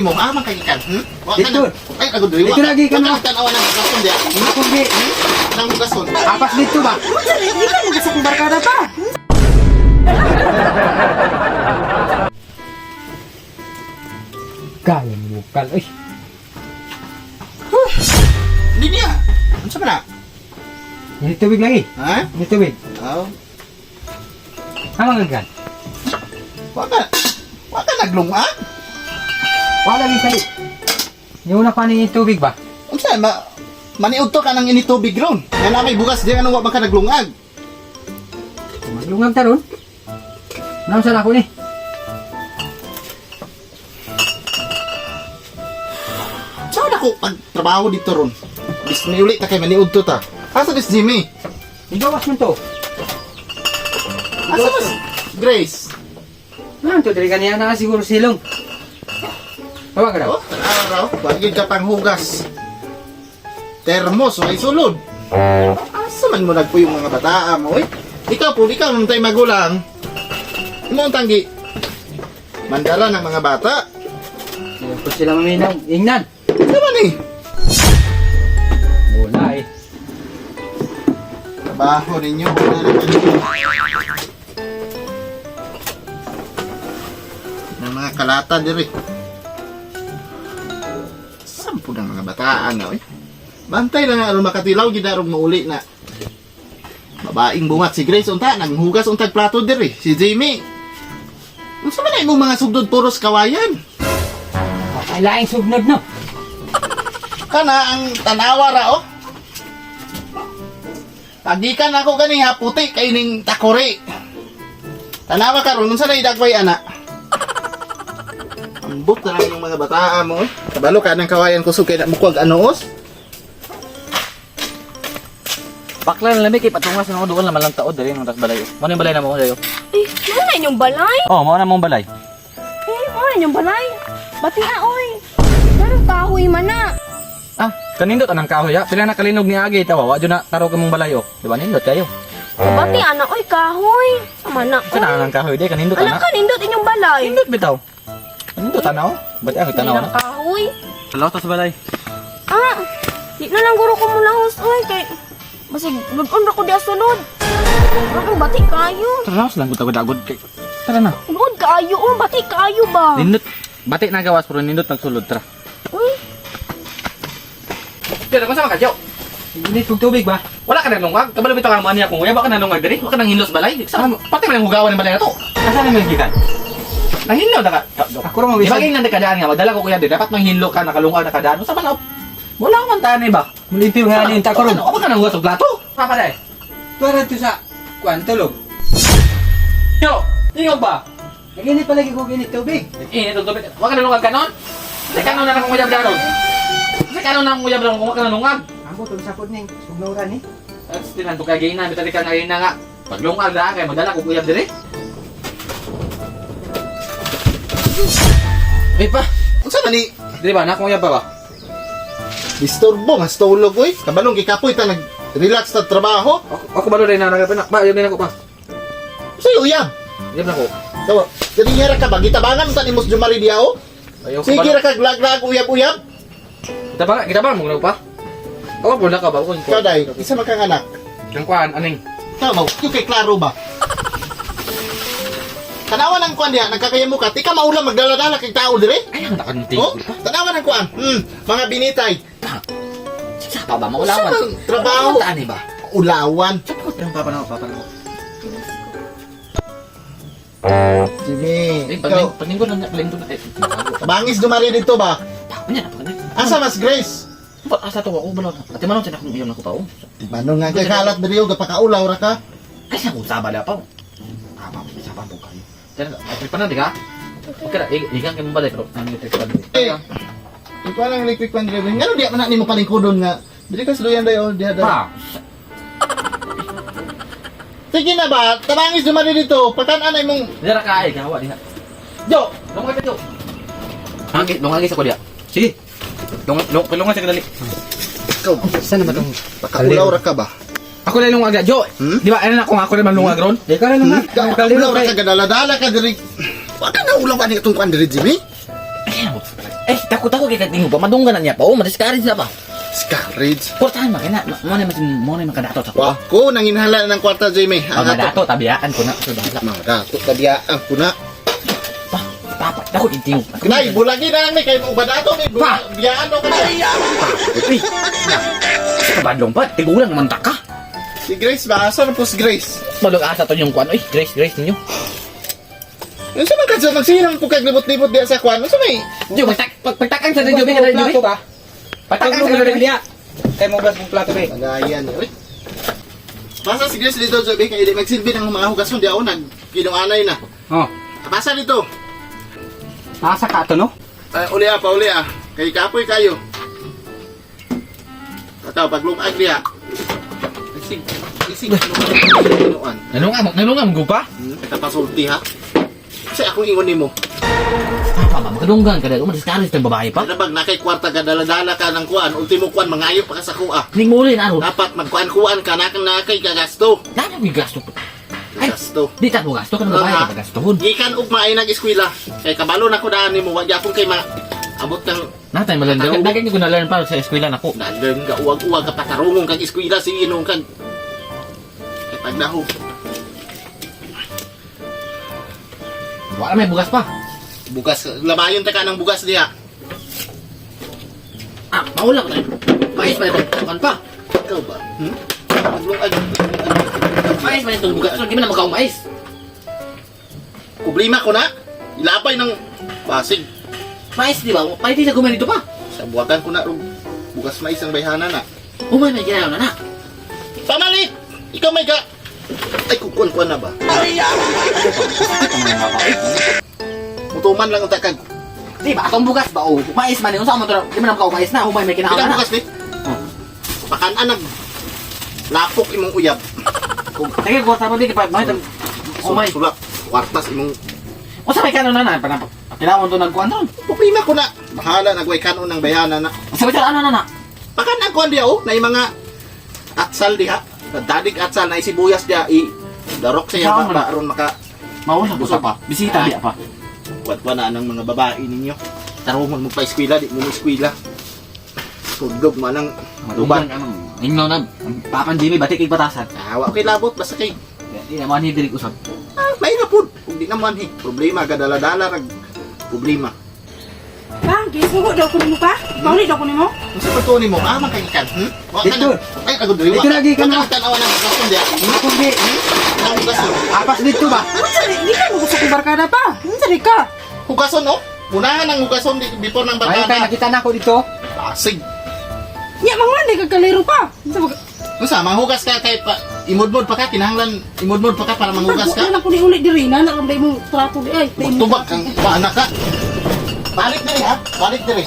Mo amang kay ikan. Wa ka Dito. ay agud diri. Dito lagi ka na. Tanawa nang gason dia. Ako di. Nang gason. Apas dito ba? Hindi ka mo sa barkada pa. Kaya mo bukal. Uy. Di dia. Unsa man na? Ini tubig lagi. Ha? Ini tubig. Oh. Ano nga? Wa ka naglungag. Wala lagi sa'yo. Yung una pa ni tubig ba? Unsa maniud to ka nang ini tubig ron. Nga na may bugas di ano wa man ka naglungag. Maglungag ta ron. Naunsa na ako ni? Saan ako pagtrabaho dito ron? Bis may uli ta kay maniud to ta. Asa dis Jimmy? Igawas mo to. Asa mas Grace? Ano to? Dari kaniya na siguro silong. Tawag ka daw. Oh, araw, bagay ka pang hugas. Termos, may sulod. Asa man mo nagpo yung mga bataa mo, eh? Ikaw po, ikaw nung tayo magulang. Imo ang tanggi. Mandala ng mga bata. Hindi ko sila maminaw. Ingnan. Ano man eh? Wala eh. Trabaho ninyo. Wala naman ng mga kalata diri. Sampu ng mga bataan na, eh. Bantay na nga, aron makatilaw, gidarong mauli na. Babaeng bungat si Grace, unta, nanghugas untag plato diri. Si Jamie. Unsa man na imong mga sugdod puros kawayan? Ay laing sugnod no. Kana ang tanawa ra, oh. Pagikan ako ganiha, puti kay ning takore. Tanawa karon unsa na idagway ana? Ambot na lang yung mga bataa mo, eh. Kabalo ka ng kawayan kusog kay na mukwag anoos. Bakla na lamig kay patungas na doon na malang taod dali nang balay. Mo na yung balay na mo dayo. Eh, ano na inyong balay? Oh, mo na mong balay. Eh, ano na inyong balay? Bati na, oy. Parang kahoy man na. Ah, kanindot anang kahoy ha. Pila na kalinog ni Agi tawa, wa jud na taro ka mong balay oh. Di ba nindot kayo? Bati ana, oy, kahoy. Sama na, Sa na oy. anang kahoy di kanindot Alam ana. ka, nindot inyong balay. Nindot bitaw. Kanindot ana oh. Bati ang tanaw Ilang na. kahoy. Salaw ta sa balay. Ah, di na lang guro ko mula hus, oy. Kay, basig, lulun ra ko di asulod. Ako, bati kayo. Tara lang gud kay. Tara na. Lulun kayo, oh, bati kayo ba? Nindot. Bati na gawas pero nindot nagsulod tara. Uy, Pero kung sama ka, Joe? Ini tubig ba? Wala ka nang lungag. Kabalo bitaw ka mo niya kung baka nang lungag diri. Wa ka nang hinlos balay. Pati man ang hugawan ng balay na to. Asa na may gikan? Nanghinlo na ka. Ako rin mabisa. Ibagay na nakadaan nga, magdala ko kuya din. Dapat manghinlo ka, nakalungag nakadaan. Sa man, wala ko man tani ba? Mulipiw nga din ta ko ron. Ako ka nang hugas og plato? Papa day. Tuwara to sa kwan tulog. Yo, tingog ba? Naginit pa lagi ko ginit tubig. Eh, ito tubig. Wa ka nang lungag kanon? Sa kanon na akong uyab daron. Sa kanon na akong uyab daron kung wa ka nang lungag. Ako tong sakot ning sugnuran ni. At tinan to kay gina, bitali ka na nga. Pag lungag na kay magdala ko uyab diri. Eh pa, Unsa man ni? diri ba na akong uyab pa ba? Disturbo, mas tulog, oy. Kabalong gikapoy ta nag-relax ta trabaho. Ako ba rin na nagapin? Ba, uyab din ako pa. Say uyab. Uyab na ko. So, dili nga ra ka ba gitabangan ta nimos Jumari dia, oh. Ayaw Sige ra ka glag-glag uyab-uyab. Kita ba mo pa? Ako pula ka ba? Ikaw day, isa man kang anak. Ang kuan, aning. Ikaw mo, yung kay klaro ba? Tanawan ang kuan diha, nagkakaya mo ka. Tika maulam magdala-dala kay tao dire. Ay, ang nakanti. Oh, tanawan ang kuan. Mga binitay. Sa pa ba? Maulawan. Sa mang trabaho. Tani ba? Ulawan. Sapot yung papa na ko. Jimmy, Eh, ikaw, paglinggo na paglinggo na. Eh, bangis dumari dito ba? Nya na paglinggo. Asa mas Grace? Asa to ako balo. Ate manong tin akong iyon ako pa oh. Manong nga kay kalat diri og gapakaulaw ra ka. Ay, sa usaba da pa. Apa bisa pa po kayo. Pero ay pa na diga. Okay ra, igang kay mo balay pero ang electric pa. Eh, ikaw lang electric fan diri. Ngano di man nimo palingkodon nga. Dili ka suluyan dayo diha da. Pa. Sige na ba? Tabangis dumari dito. Pagkan anay mong Dira ka ay gawa diha. Jo, lumagay ka jo. Lumagay sa ko diha. Sige. Lumagay sa kadali. ikaw. Saan naman tong Pakaulaw ra ka ba? Ako lang lumagay. Jo, di ba ano na kung ako naman lumagay ron? Di ka rin naman. Pakaulaw ra ka gadala-dala ka diri. Wa ka na ulaw ani itong kuan diri Jimmy. Ay, Eh, takot-takot kaya tingin pa. Madunggan na niya pa. Oh, madiscourage na pa. Discourage. Portahan makina. Mo na makadato sa kuha. Ako, nanginhala ng kwarta, Jamie. Oh, madato, tabiyaan ko na. So, bahala. Mga dato, tabiyaan ko na. Pa, papa, takot itingo. Nay, bulagi na lang ni, kayo ba dato ni, Pa! biyaan o ka na. Uy, kabadlong pa. Tigulang mantak ka. Si Grace ba? Asa na po si Grace? Malong asa to yung kwan. Uy, Grace ninyo. Yung sa mga kadsa, magsinang po kag libot-libot diya sa kwan. Ano sa may? Diyo, pagtakan sa Diyo, ka na Diyo. Plato ba? Pagtakan Pagluto sa na rin Diyo. niya. Kaya mo gas mong plato ba? Magayan eh. Uy. Basta si Grace dito, Joby, kaya di magsilbi ng mga hugason. Di ako nagkinunganay na. Oh. Basta dito. Nasa ka to, no? Uli ah. Kay kapoy kayo. Ataw, paglungag diya. Isig. Kinuan. Nanungam ko pa? Tapasulti ha. Kasi akong ingon nimo. Papa, makadunggan ka dahil. Madiscourage ng babae pa. Nabag na kay kwarta ka, dala-dala ka ng kuan. Ultimo kuan, mangayo pa ka sa kuha. Ning muli na aro. Dapat magkuan-kuan ka, nakang nakay kagasto. Dahil may gasto pa. Ay, Gasto. di ta mo gasto ka ng babae ka gastohon. Gikan ugma ay nag-eskwela. Kay kabalo na ko daan nimo, wag akong kay abot ng Natay malanda. Dagan ko na learn pa sa eskwela nako. nandun ka uwag-uwag ka patarungong kag eskwela si inong kag kay pagdaho. Wala may bugas pa. Bugas, lamayon ta ka ng bugas diha. Ah, maula ko na. Mais pa ito. Kan pa. Ikaw ba? Paglungag. Mais pa itong bugas. So, di mo na magkaong mais. Problema ko na. Ilapay ng basig. Mais, di ba? Mais di sa gumawa dito pa. Sa buwatan ko na ug bugas mais ang bayhana na. Umay may ginagawa na na. Pamalit! Ikaw may ga... Ay, kukuan-kuan na ba? Mutuman lang ang takag. Di ba? Atong bugas ba? O, mais man yun. Saan mo ito? Di mo na magkaong mais na. Umay may Kita kinakawa na. bukas ni. Pakan nag lapok imong uyab. Sige, kwarta pa di. Mais. Umay. Sulak. Kwartas imong... O sa may kanon na na. Kailangan to nagkuhan doon. Problema ko na. Bahala, nagway kanon ng bayana na. Sa may ano na na. Pakan nagkuhan diya na yung mga atsal diha. Dadig atsal na isibuyas diya. Darok siya Saan mo ba aron maka... Mawala ko pa. Bisita di pa. Wadwa na ng mga babae ninyo. Tarungon mo pa eskwela, di mo eskwela. Tudlog mo ng Maduban. Ingno na. Papan Jimmy, batik batasan. Awa kay labot, basta kay... Di naman hidirik usap. May na po. Kung di naman problema, gadala-dala, problema. Pa, gisugo daw ko nimo pa. Mauli daw ko nimo. Kung sa pagtunin mo, kay ikan. Wala ka Dito. na. Ay, agad rin. Dito lagi ka na. Tanawa ng gaston diya. Ako di. Ang hugason. Apas dito ba? Unsa di ka mo sa barkada pa? Unsa di ka? Hugason, no? Unahan ang hugason before ng Ayun kaya barkada. nakita na ako dito. Asig. Nya mangulan di ka kalero pa. Unsa ba? Kung sa, manghugas ka kay pa... Imudmod pa ka, kinahanglan imudmod pa ka para manghugas ka. Wala ko ni ulit diri na naramday mo trato di ay. Tubak kang paana ka. Balik diri ha. Balik diri.